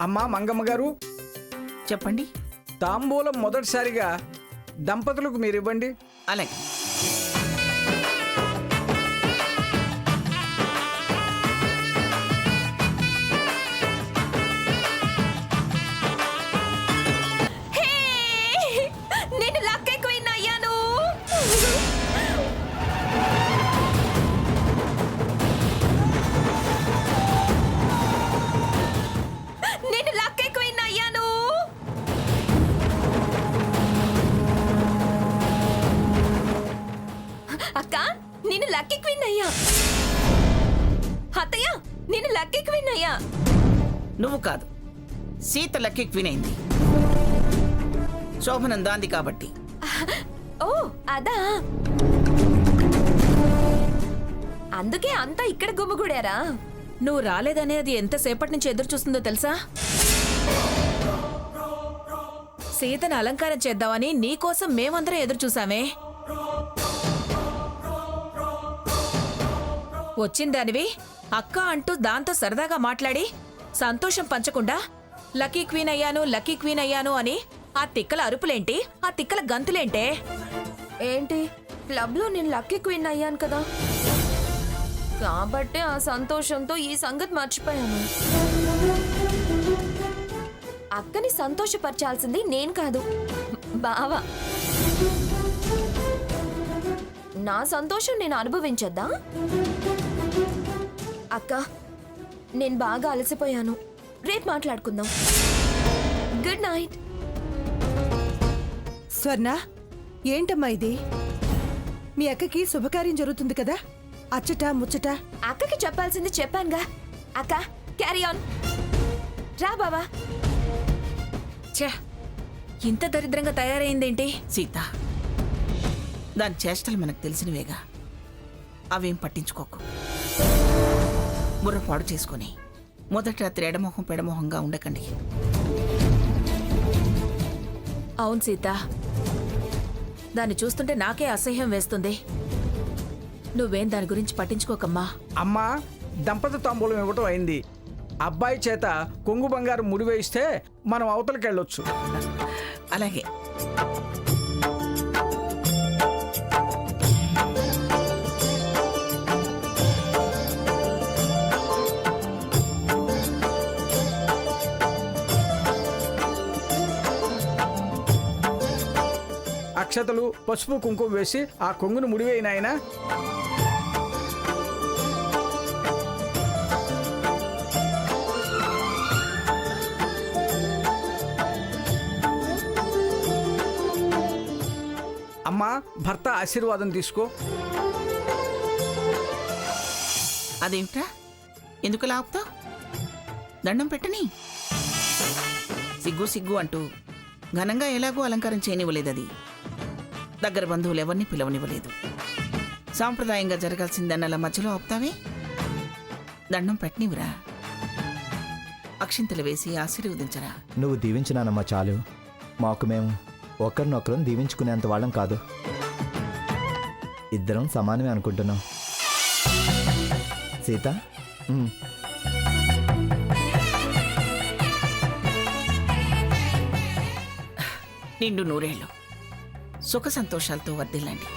అమ్మా మంగమ్మ గారు, చెప్పండి. తాంబూలం మొదటిసారిగా దంపతులకు మీరు ఇవ్వండి. అలాగే. నేను లక్కీ క్వీన్ అయ్యాను. నేను లక్కీ క్వీన్ అయ్యాను. అక్క, నేను లక్కీ క్వీన్ అయ్యా. అత్తయ్య, నేను లక్కీ క్వీన్ అయ్యా. నువ్వు కాదు, సీత లక్కీ క్వీన్ అయింది. శోభనం దాంది కాబట్టి. ఓ అదా, అందుకే అంతా ఇక్కడ గుమ్మగూడారా? నువ్వు రాలేదనే అది ఎంతసేపటి నుంచి ఎదురు చూస్తుందో తెలుసా? సీతను అలంకారం చేద్దామని నీకోసం మేమందరం ఎదురు చూసామే. వచ్చిందానివి అక్క అంటూ దాంతో సరదాగా మాట్లాడి సంతోషం పంచకుండా లక్కీ క్వీన్ అయ్యాను, లక్కీ క్వీన్ అయ్యాను అని ఆ తిక్కల అరుపులేంటి, ఆ తిక్కల గంతులేంటే? ఏంటి, క్లబ్ లో నేను లక్కీ క్వీన్ అయ్యాను కదా, కాబట్టి ఆ సంతోషంతో ఈ సంగతి మర్చిపోయాను. అక్కని సంతోషపరచాల్సింది నేను కాదు, బావా. నా సంతోషం నేను అనుభవించొద్దా? అక్క, నేను బాగా అలసిపోయాను, రేపు మాట్లాడుకుందాం. Good night. స్వర్ణ, ఏంటమ్మా ఇది? మీ అక్కకి శుభకార్యం జరుగుతుంది కదా, అచ్చట ముచ్చట. అక్కకి చెప్పాల్సింది చెప్పానుగా. అక్క, క్యారీ ఆన్. రా బావా. ఛే, ఇంత దరిద్రంగా తయారైందేంటి? సీత, దాని చేష్టలు మనకు తెలిసినవేగా, అవేం పట్టించుకోకు. బుర్రపాడు చేసుకొని మొదటి రాత్రి ఎడమొహం పెడమొహంగా ఉండకండి. అవును సీత, దాన్ని చూస్తుంటే నాకే అసహ్యం వేస్తుంది. నువ్వేం దాని గురించి పట్టించుకోకమ్మా. అమ్మా, దంపతి తాంబూలం ఇవ్వటం అయింది. అబ్బాయి చేత కొంగు బంగారం ముడి వేయిస్తే మనం అవతలకి వెళ్ళొచ్చు. అలాగే. అక్షతలు, పసుపు, కుంకుమ వేసి ఆ కొంగును ముడివేయిన ఆయన. అమ్మా, భర్త ఆశీర్వాదం తీసుకో. అదేమిట్రా, ఎందుకు లాపుతావు? దండం పెట్టని. సిగ్గు సిగ్గు అంటూ ఘనంగా ఎలాగో అలంకారం చేయనివ్వలేదు. అది దగ్గర బంధువులు ఎవరిని పిలవనివ్వలేదు. సాంప్రదాయంగా జరగాల్సిందన్నలా మధ్యలో ఆపుతావే. దండం పెట్టనివ్వరా, అక్షింతలు వేసి ఆశీర్వదించరా. నువ్వు దీవించినానమ్మా చాలు. మాకు మేము ఒకరినొకరం దీవించుకునేంత వాళ్ళం కాదు. ఇద్దరం సమానమే అనుకుంటున్నాం. సీత, నిండు నూరేళ్ళు సుఖ సంతోషాలతో వర్ధిల్లండి.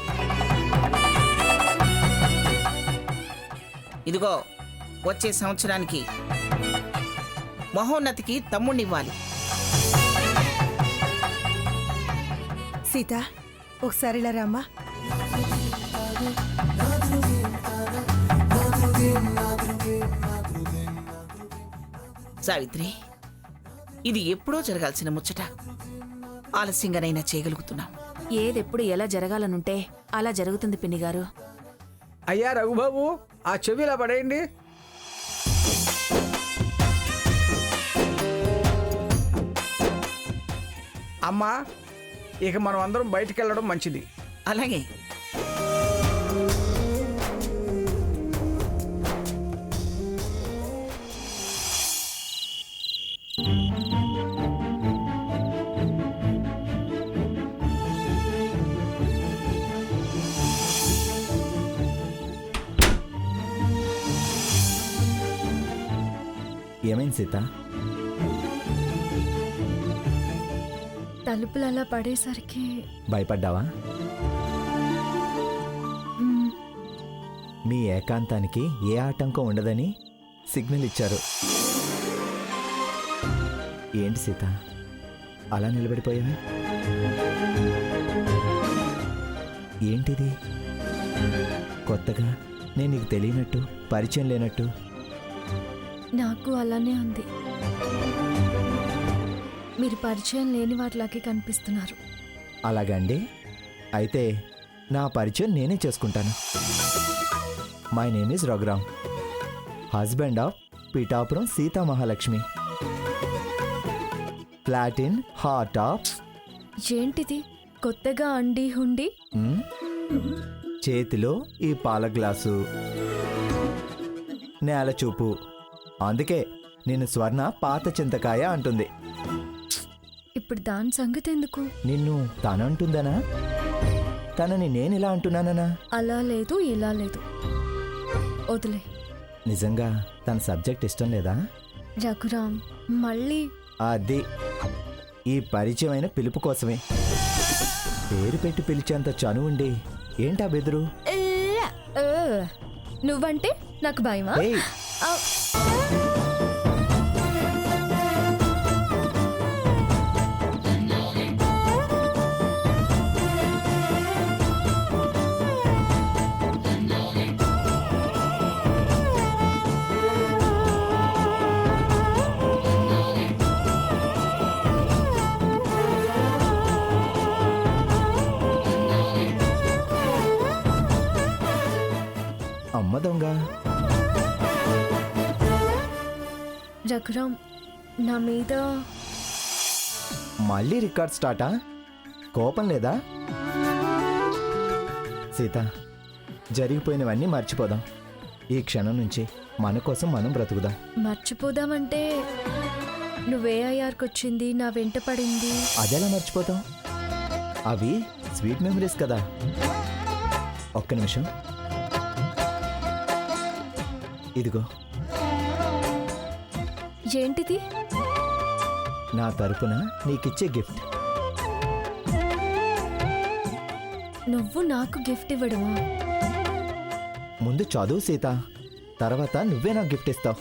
ఇదిగో, వచ్చే సంవత్సరానికి మహోన్నతికి తమ్ముణ్ణివ్వాలి. సీత, ఒకసారి ఇలా రామ్మా. సావిత్రి, ఇది ఎప్పుడో జరగాల్సిన ముచ్చట. ఆలస్యంగానైనా చేయగలుగుతున్నాం. ఏదెప్పుడు ఎలా జరగాలనుంటే అలా జరుగుతుంది పిన్ని గారు. అయ్యా రఘుబాబు, ఆ చెవిలా పడేయండి. అమ్మా, ఇక మనం అందరం బయటికి వెళ్ళడం మంచిది. అలాగే. ఏమైంది సీత? తలుపులు అలా పడేసరికి భయపడ్డావా? మ్, మీ ఏకాంతానికి ఏ ఆటంకం ఉండదని సిగ్నల్ ఇచ్చారు. ఏంటి సీత అలా నిలబడిపోయావా? ఏంటిది కొత్తగా, నేను నీకు తెలియనట్టు, పరిచయం లేనట్టు? నాకు అలానే ఉంది. మీరు పరిచయం లేని వాటిలాగే కనిపిస్తున్నారు. అలాగండి, అయితే నా పరిచయం నేనే చేసుకుంటాను. My name is Raghuram, husband of Pithapuram Sita Mahalakshmi, flat in heart of. ఏంటిది కొత్తగా అండి హుండి? చేతిలో ఈ పాల గ్లాసు, నేల చూపు, అందుకే నేను స్వర్ణ పాత చింతకాయ అంటుంది. ఇప్పుడు దాని సంగతి ఎందుకు? నిన్ను తనంటుందనా, తనని నేను ఇలా అంటున్నాననా? అలా లేదు ఇలా లేదు, వదిలే. నిజంగా తన సబ్జెక్ట్ ఇష్టం లేదా? రఘురామ్ మళ్ళీ అది ఈ పరిచయమైన పిలుపు కోసమే. పేరు పెట్టి పిలిచేంత చనువుండి ఏంటా బెదురు? నువ్వంటే నాకు భయమా? ఏయ్, ఆ, అమ్మ దొంగ. రఘురామ్ నా మీద మళ్ళీ రికార్డ్ స్టార్టా? కోపం లేదా? సీత, జరిగిపోయినవన్నీ మర్చిపోదాం. ఈ క్షణం నుంచి మన కోసం మనం బ్రతుకుదాం. మర్చిపోదామంటే నువ్వేఐఆర్కి వచ్చింది, నా వెంట పడింది. అదెలా మర్చిపోతాం? అవి స్వీట్ మెమరీస్ కదా. ఒక్క నిమిషం, ఇదిగో ఏంటిది? నా తరపున నీకిచ్చే గిఫ్ట్. నువ్వు నాకు గిఫ్ట్ ఇవ్వడమా? ముందు చదువు సీత, తర్వాత నువ్వే నాకు గిఫ్ట్ ఇస్తావు.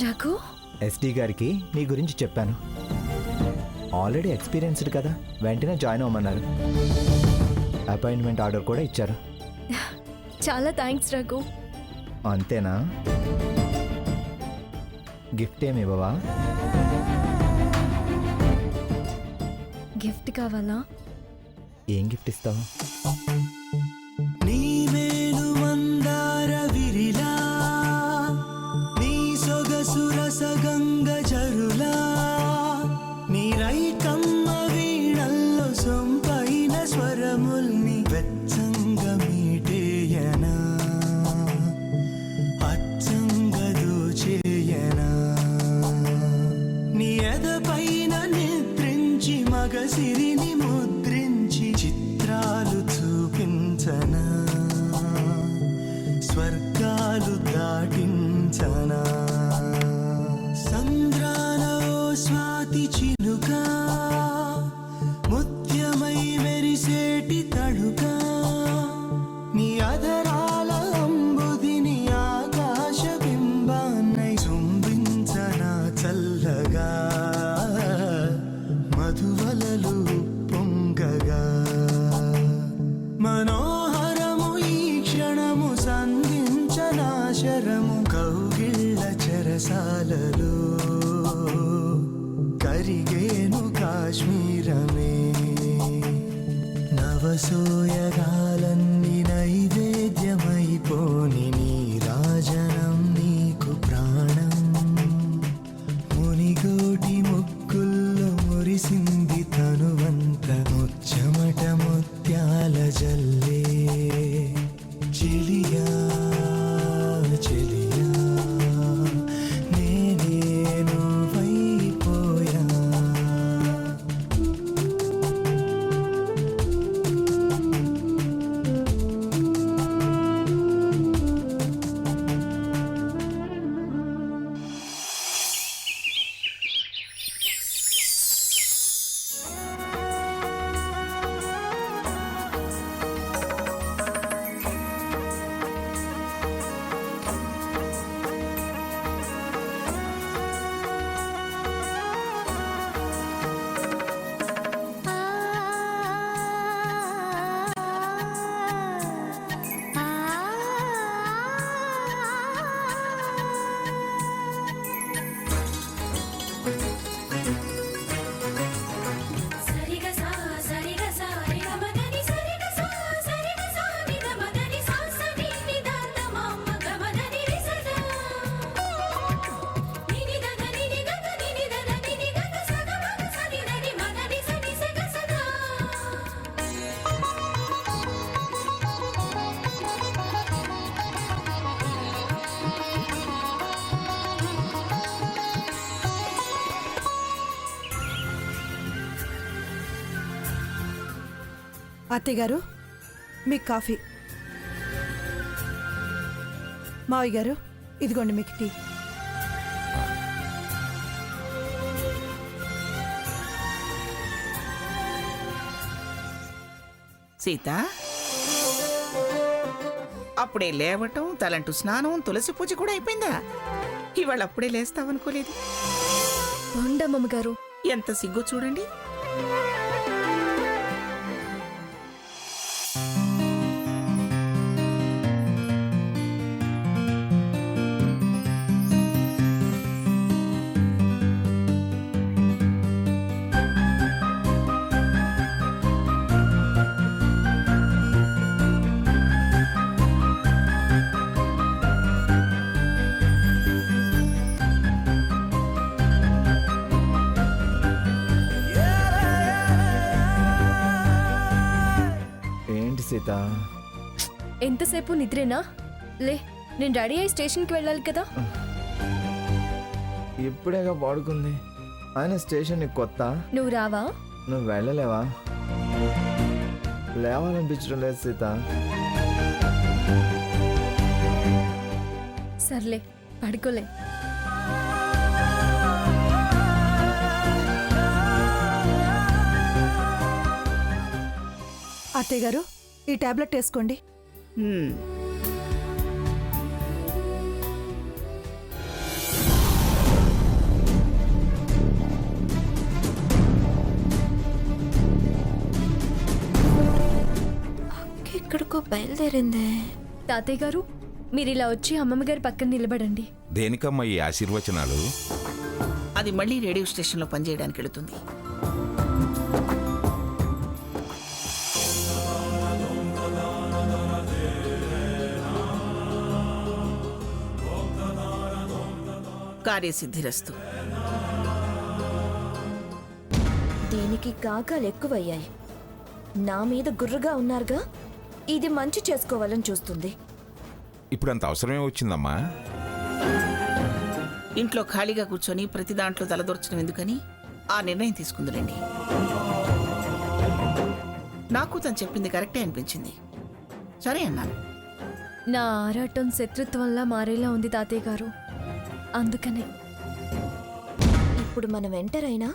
రఘు, ఎస్డి గారికి నీ గురించి చెప్పాను. ఆల్రెడీ ఎక్స్పీరియన్స్డ్ కదా, వెంటనే జాయిన్ అవ్వమన్నారు. అపాయింట్మెంట్ ఆర్డర్ కూడా ఇచ్చారు. చాలా థ్యాంక్స్ రఘు. అంతేనా? గిఫ్ట్ ఏమి ఇవ్వవా? గిఫ్ట్ కావాలా? ఏం గిఫ్ట్ ఇస్తావు? రసగంగ జరులా నీరైకమ్మ వీణల్లో సొంపైన స్వరముల్ని వెచ్చంగ మీటేయనా, అచ్చంగ దోచేయనా, నీ ఎదపైన నిద్రించి మగసిరిని ముద్రించి చిత్రాలు చూపించనా, స్వర్గాలు దాటించనా, స్వాతి చిలుక ముత్యమై మెరిసేటి తడుక, నీ అధరాల అంబుదిని ఆకాశ బింబాన్నై చుంబించనా చల్లగా, మధువలలు పొంగగా, మనోహరము ఈ క్షణము సంధించనా శరము కౌగిళ్ళ చెరసాలలో కరిగేను కాశ్మీరమే, నవసోయగాలన్నీ నైవేద్యమైపోని నీ రాజనం నీకు ప్రాణం, మునిగోటి ముక్కుల్లో మురిసింది తనువంత ముచ్చమట ముత్యాల అత్తయ్య గారు మీకు కాఫీ. మావయ్య గారు ఇదిగోండి మీకు టీ. సీత, అప్పుడే లేవటం, తలంటూ స్నానం, తులసి పూజ కూడా అయిపోయిందా? ఇవాళ అప్పుడే లేస్తావనుకోలేదు. ఉండమ్మగారు. ఎంత సిగ్గు చూడండి. ఏంటి సీత? ఎంతసేపు నిద్రేనా? లే, నేను రెడీ అయ్యి స్టేషన్కి వెళ్ళాలి కదా. ఇప్పుడేగా పడుకుంది. ఆయన స్టేషన్ నీకు కొత్త. నువ్వు రావా? నువ్వు వెళ్ళలేవా? లేవాలనిపించడం లేదు సీత. సర్లే, పడుకోలే. అత్తయ్య గారు ఈ టాబ్లెట్ వేసుకోండి. హ్మ్. ఎక్కడికో బయలుదేరిందే. తాతయ్య గారు, మీరు ఇలా వచ్చి అమ్మమ్మ గారి పక్కన నిలబడండి. దేనికమ్మా ఈ ఆశీర్వచనాలు? అది మళ్ళీ రేడియో స్టేషన్లో పనిచేయడానికి వెళుతుంది. కార్యసిద్ధిరస్తు. దీనికి కాకాలు ఎక్కువయ్యాయి. నా మీద గుర్రుగా ఉన్నారుగా, ఇది మంచి చేసుకోవాలని చూస్తుంది. ఇప్పుడు అంత అవసరమే వచ్చిందమ్మా? ఇంట్లో ఖాళీగా కూర్చొని ప్రతి దాంట్లో తలదొరచడం ఎందుకని ఆ నిర్ణయం తీసుకుందిలేండి. నాకు తను చెప్పింది కరెక్టే అనిపించింది. సరే అన్నాను. నా ఆరాటం శత్రుత్వంలా మారేలా ఉంది తాతయ్య గారు. అందుకనే ఇప్పుడు మనం ఎంటర్ అయినా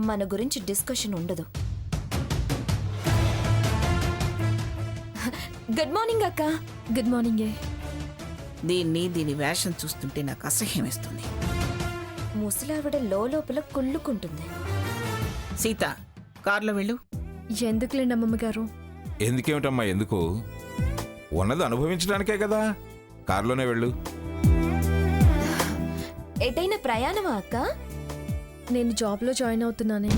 మన గురించి డిస్కషన్ ఉండదు. గుడ్ మార్నింగ్ అక్క. గుడ్ మార్నింగే. దీని వేషం చూస్తుంటే నాకు అసహ్యం వేస్తుంది. ముసలావిడ లోపల కుళ్ళుకుంటుంది. సీత, కారులో వెళ్ళు. ఎందుకులేండి అమ్మమ్మ గారు. ఎందుకేమిటమ్మా? ఎందుకు? ఉన్నది అనుభవించడానికే కదా. కారులోనే వెళ్ళు. ఎటైనా ప్రయాణమా అక్క? నేను జాబ్లో జాయిన్ అవుతున్నానే.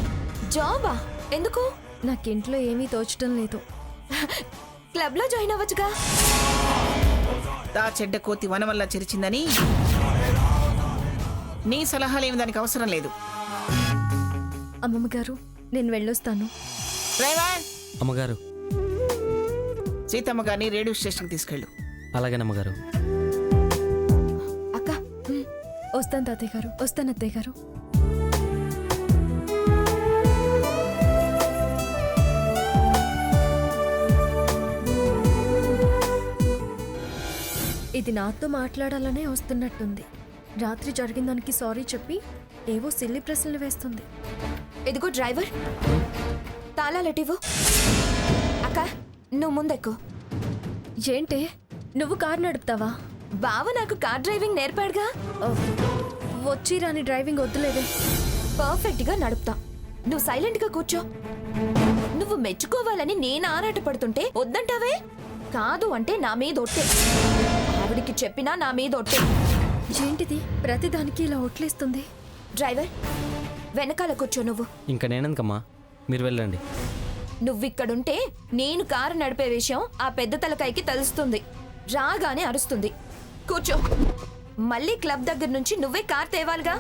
జాబా? ఎందుకు? నాకింట్లో ఏమీ తోచడం లేదు. క్లబ్లో జాయిన్ అవ్వచ్చుగా. తా చెడ్డ కోతి వనం వల్ల చెరిచిందని నీ సలహాలేమి దానికి అవసరం లేదు. అమ్మమ్మ గారు, నేను వెళ్ళొస్తాను. డ్రైవర్, అమ్మగారు. సీతమ్మ గారిని రేడియో స్టేషన్కి తీసుకెళ్ళు. అలాగేనమ్మగారు. అక్క, వస్తాను తాతయ్య గారు. వస్తాను అత్తయ్య గారు. ఇది నాతో మాట్లాడాలనే వస్తున్నట్టుంది. రాత్రి జరిగిన దానికి సారీ చెప్పి ఏవో సిల్లి ప్రశ్నలు వేస్తుంది. ఇదిగో డ్రైవర్, తాళాలటివ్వు. అక్క, నువ్వు ముందెక్కు. ఏంటే, నువ్వు కారు నడుపుతావా? బావ నాకు కార్ డ్రైవింగ్ నేర్పాడుగా. వచ్చి రాని డ్రైవింగ్ వద్దులేదే. పర్ఫెక్ట్గా నడుపుతా. నువ్వు సైలెంట్గా కూర్చో. నువ్వు మెచ్చుకోవాలని నేను ఆరాట పడుతుంటే వద్దంటావే? కాదు అంటే నా మీద ఒట్టే. ఆవిడికి చెప్పినా నా మీద ఒట్టే. ఏంటిది ప్రతిదానికి ఇలా ఒట్లేస్తుంది? డ్రైవర్, వెనకాల కూర్చో. నువ్వు ఇంకా నేనెందుకమ్మా, మీరు వెళ్ళండి. నువ్విక్కడుంటే నేను కారు నడిపే విషయం ఆ పెద్ద తలకాయకి తెలుస్తుంది. రాగానే అరుస్తుంది. కూర్చో. మళ్ళీ క్లబ్ దగ్గర నుంచి నువ్వే కార్ తేవాలిగా.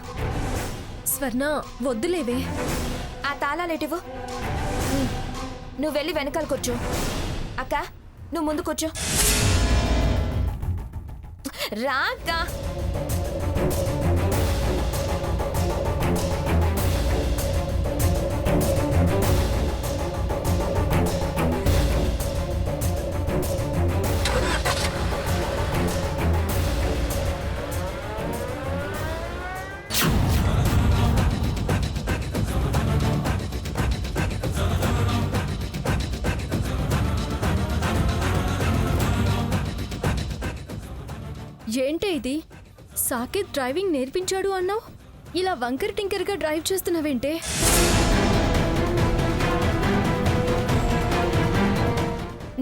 స్వర్ణ, వద్దులేవే. ఆ తాళాలేటివ్వు. నువ్వు వెళ్ళి వెనకాల కూర్చో. అక్క, నువ్వు ముందు కూర్చో. రా అక్క. ఏంటే ఇది? సాకేత్ డ్రైవింగ్ నేర్పించాడు అన్నావు, ఇలా వంకర టింకర్గా డ్రైవ్ చేస్తున్నావేంటే?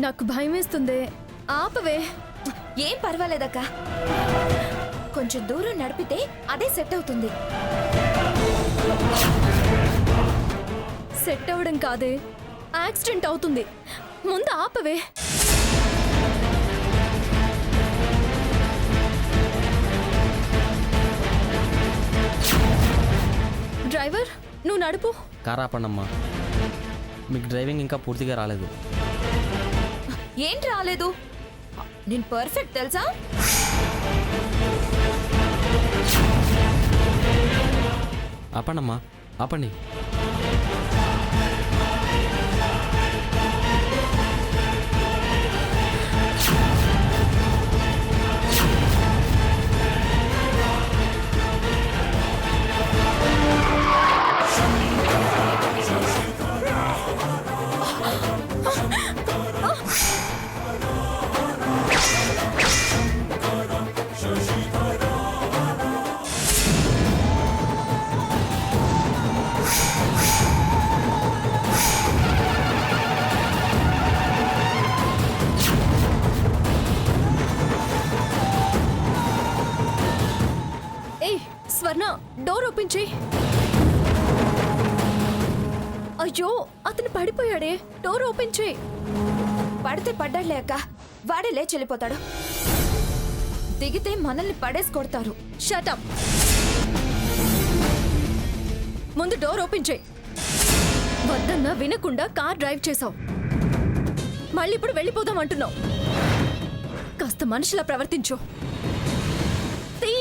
నాకు భయం వేస్తుందే, ఆపవే. ఏం పర్వాలేదక్క, కొంచెం దూరం నడిపితే అదే సెట్ అవుతుంది. సెట్ అవ్వడం కాదే, యాక్సిడెంట్ అవుతుంది. ముందు ఆపవే. డ్రైవర్, నువ్వు నడుపు. కార్ ఆపండమ్మా, మీకు డ్రైవింగ్ ఇంకా పూర్తిగా రాలేదు. ఏంటి రాలేదు? నేను పర్ఫెక్ట్ తెలుసా? ఆపండమ్మా, ఆపండి. ఏయ్ స్వర్ణ, డోర్ ఓపెన్ చేయి. అయ్యో, అతను పడిపోయాడే, డోర్ ఓపెన్ చేయి. పడితే పడ్డాడులే అక్క, వాడే లేచి వెళ్ళిపోతాడు. దిగితే మనల్ని పడేసి కొడతారు. షటప్. ముందు డోర్ ఓపెన్ చేయి. వద్దన్నా వినకుండా కార్ డ్రైవ్ చేసావు, మళ్ళీ ఇప్పుడు వెళ్ళిపోదాం అంటున్నావు. కాస్త మనిషిలా ప్రవర్తించు. తీ.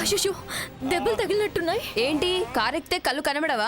అయ్యో, దెబ్బలు తగిలినట్టున్నాయి. ఏంటి, కారెక్కితే కళ్ళు కనబడవా?